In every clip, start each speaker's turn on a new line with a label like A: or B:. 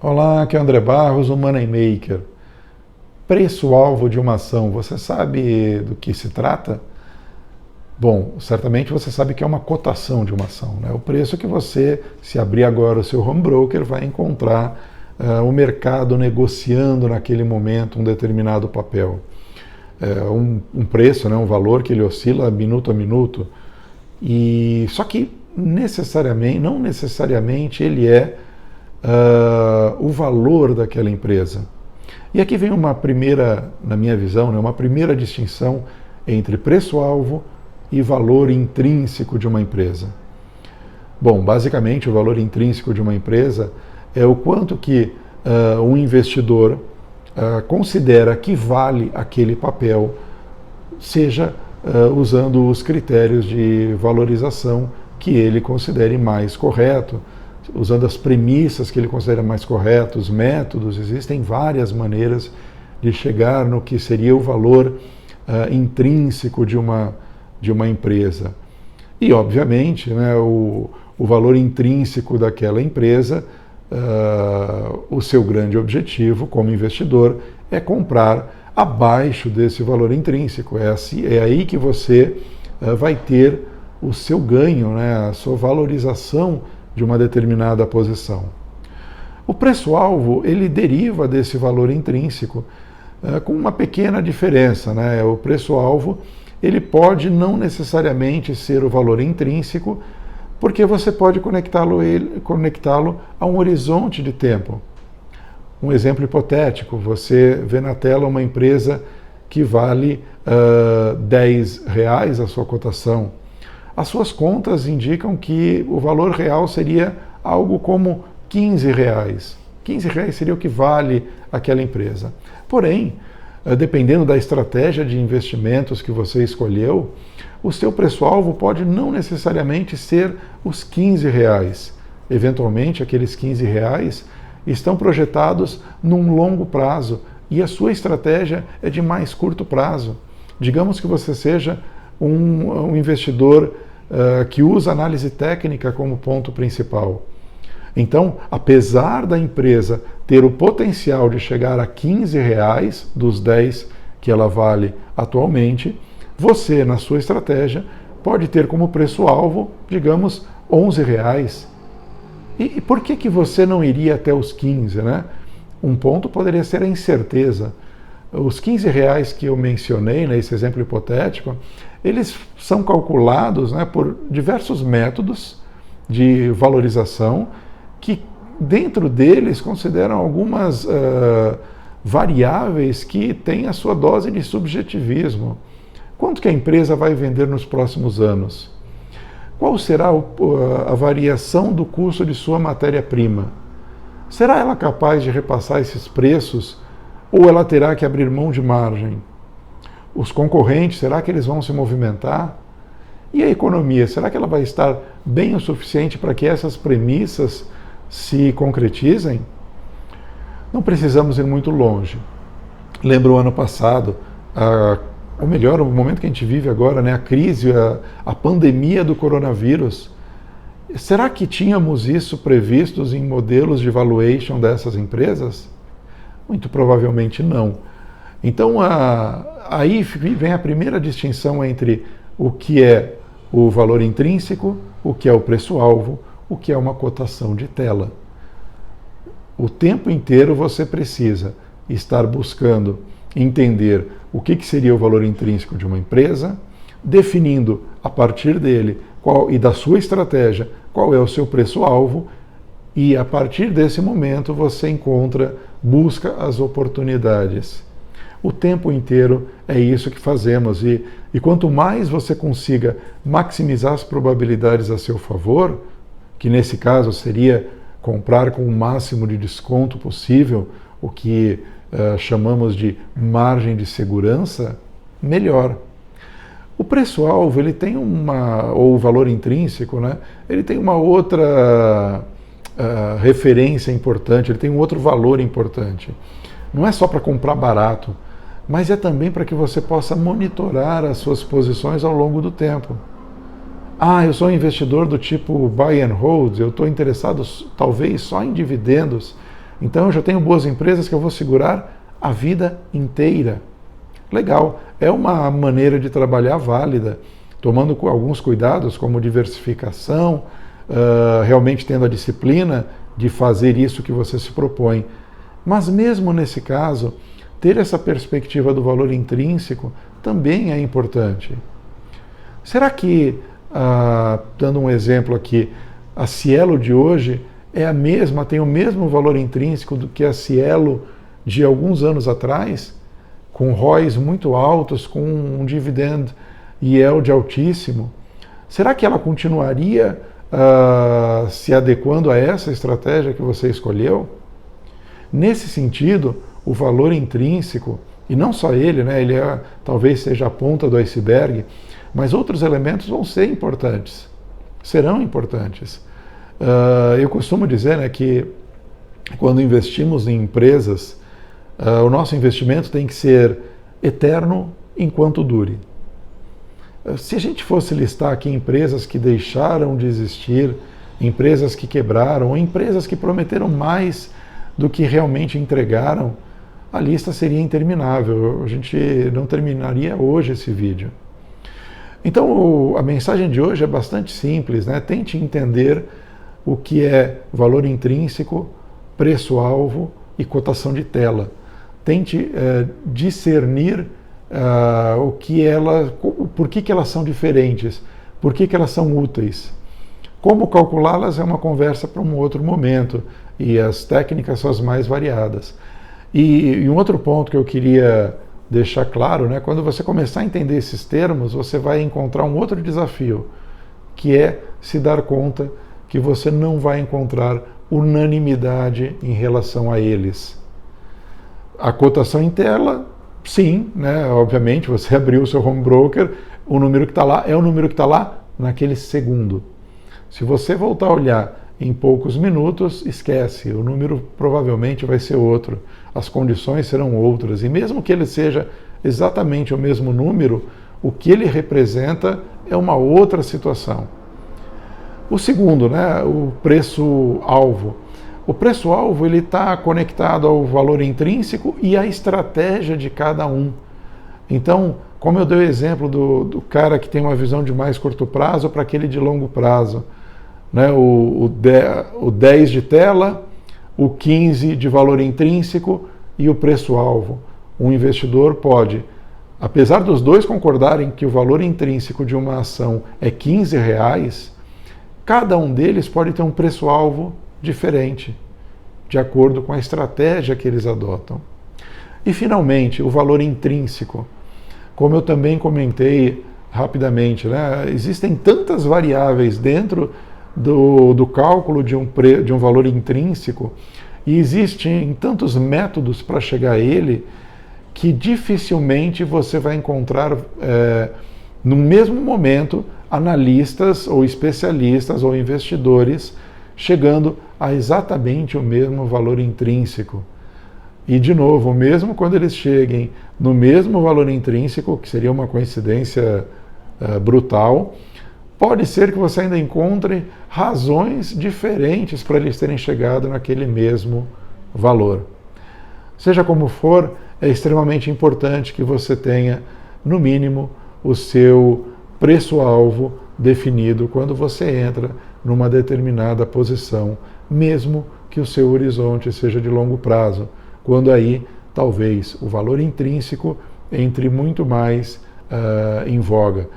A: Olá, aqui é o André Barros, o Moneymaker. Preço-alvo de uma ação, você sabe do que se trata? Bom, certamente você sabe que é uma cotação de uma ação, né? O preço que você, se abrir agora o seu home broker, vai encontrar o mercado negociando naquele momento um determinado papel. Um preço, né? Um valor que ele oscila minuto a minuto. E só que não necessariamente ele é o valor daquela empresa. E aqui vem uma primeira, na minha visão, né, uma primeira distinção entre preço-alvo e valor intrínseco de uma empresa. Bom, basicamente o valor intrínseco de uma empresa é o quanto que um investidor considera que vale aquele papel, seja usando os critérios de valorização que ele considere mais correto, usando as premissas que ele considera mais corretos, métodos. Existem várias maneiras de chegar no que seria o valor intrínseco de uma empresa. E, obviamente, né, o valor intrínseco daquela empresa, o seu grande objetivo como investidor é comprar abaixo desse valor intrínseco. É aí que você vai ter o seu ganho, né, a sua valorização de uma determinada posição. O preço-alvo, ele deriva desse valor intrínseco com uma pequena diferença, né? O preço-alvo, ele pode não necessariamente ser o valor intrínseco, porque você pode conectá-lo a um horizonte de tempo. Um exemplo hipotético, você vê na tela uma empresa que vale R$10 a sua cotação. As suas contas indicam que o valor real seria algo como R$15. R$15 seria o que vale aquela empresa. Porém, dependendo da estratégia de investimentos que você escolheu, o seu preço-alvo pode não necessariamente ser os R$15. Eventualmente, aqueles R$15 estão projetados num longo prazo e a sua estratégia é de mais curto prazo. Digamos que você seja um investidor que usa análise técnica como ponto principal. Então, apesar da empresa ter o potencial de chegar a R$15 dos 10 que ela vale atualmente, você, na sua estratégia, pode ter como preço-alvo, digamos, R$11. E por que você não iria até os 15, né? Um ponto poderia ser a incerteza. Os R$15 que eu mencionei nesse exemplo hipotético, eles são calculados, né, por diversos métodos de valorização que dentro deles consideram algumas variáveis que têm a sua dose de subjetivismo. Quanto que a empresa vai vender nos próximos anos? Qual será a variação do custo de sua matéria-prima? Será ela capaz de repassar esses preços ou ela terá que abrir mão de margem? Os concorrentes, será que eles vão se movimentar? E a economia, será que ela vai estar bem o suficiente para que essas premissas se concretizem? Não precisamos ir muito longe. Lembro o ano passado, ou melhor, o momento que a gente vive agora, né, a crise, a pandemia do coronavírus. Será que tínhamos isso previstos em modelos de valuation dessas empresas? Muito provavelmente não. Então, aí vem a primeira distinção entre o que é o valor intrínseco, o que é o preço-alvo, o que é uma cotação de tela. O tempo inteiro você precisa estar buscando entender o que seria o valor intrínseco de uma empresa, definindo a partir dele e da sua estratégia qual é o seu preço-alvo, e a partir desse momento você busca as oportunidades. O tempo inteiro é isso que fazemos, e quanto mais você consiga maximizar as probabilidades a seu favor, que nesse caso seria comprar com o máximo de desconto possível, o que chamamos de margem de segurança, melhor. O preço-alvo, ele tem ou o valor intrínseco, né? Ele tem uma outra referência importante, ele tem um outro valor importante. Não é só para comprar barato, mas é também para que você possa monitorar as suas posições ao longo do tempo. Eu sou um investidor do tipo buy and hold, eu estou interessado talvez só em dividendos. Então eu já tenho boas empresas que eu vou segurar a vida inteira. Legal, é uma maneira de trabalhar válida, tomando alguns cuidados, como diversificação, realmente tendo a disciplina de fazer isso que você se propõe. Mas mesmo nesse caso, ter essa perspectiva do valor intrínseco também é importante. Será que, dando um exemplo aqui, a Cielo de hoje é a mesma, tem o mesmo valor intrínseco do que a Cielo de alguns anos atrás, com ROIs muito altos, com um dividend yield altíssimo? Será que ela continuaria se adequando a essa estratégia que você escolheu? Nesse sentido, o valor intrínseco, e não só ele, né, ele talvez seja a ponta do iceberg, mas outros elementos vão ser importantes, serão importantes. Eu costumo dizer, né, que quando investimos em empresas, o nosso investimento tem que ser eterno enquanto dure. Se a gente fosse listar aqui empresas que deixaram de existir, empresas que quebraram, ou empresas que prometeram mais do que realmente entregaram, a lista seria interminável. A gente não terminaria hoje esse vídeo. Então, a mensagem de hoje é bastante simples, né? Tente entender o que é valor intrínseco, preço-alvo e cotação de tela. Tente discernir por que elas são diferentes, por que elas são úteis. Como calculá-las é uma conversa para um outro momento, e as técnicas são as mais variadas. E um outro ponto que eu queria deixar claro, né, quando você começar a entender esses termos, você vai encontrar um outro desafio, que é se dar conta que você não vai encontrar unanimidade em relação a eles. A cotação em tela, sim, né, obviamente, você abriu o seu home broker, o número que está lá é o número que está lá naquele segundo. Se você voltar a olhar em poucos minutos, esquece, o número provavelmente vai ser outro, as condições serão outras, e mesmo que ele seja exatamente o mesmo número, o que ele representa é uma outra situação. O segundo, né, o preço-alvo. O preço-alvo ele está conectado ao valor intrínseco e à estratégia de cada um. Então, como eu dei o exemplo do cara que tem uma visão de mais curto prazo para aquele de longo prazo, né, o 10 de tela, o 15 de valor intrínseco e o preço-alvo. Um investidor pode, apesar dos dois concordarem que o valor intrínseco de uma ação é R$15, cada um deles pode ter um preço-alvo diferente, de acordo com a estratégia que eles adotam. E, finalmente, o valor intrínseco. Como eu também comentei rapidamente, né, existem tantas variáveis dentro do cálculo de um valor intrínseco, e existem tantos métodos para chegar a ele, que dificilmente você vai encontrar no mesmo momento analistas ou especialistas ou investidores chegando a exatamente o mesmo valor intrínseco. E, de novo, mesmo quando eles cheguem no mesmo valor intrínseco, que seria uma coincidência brutal, pode ser que você ainda encontre razões diferentes para eles terem chegado naquele mesmo valor. Seja como for, é extremamente importante que você tenha, no mínimo, o seu preço-alvo definido quando você entra numa determinada posição, mesmo que o seu horizonte seja de longo prazo, quando aí talvez o valor intrínseco entre muito mais em voga.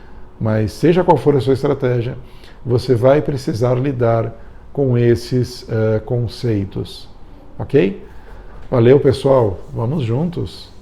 A: Mas seja qual for a sua estratégia, você vai precisar lidar com esses conceitos. Ok? Valeu, pessoal. Vamos juntos.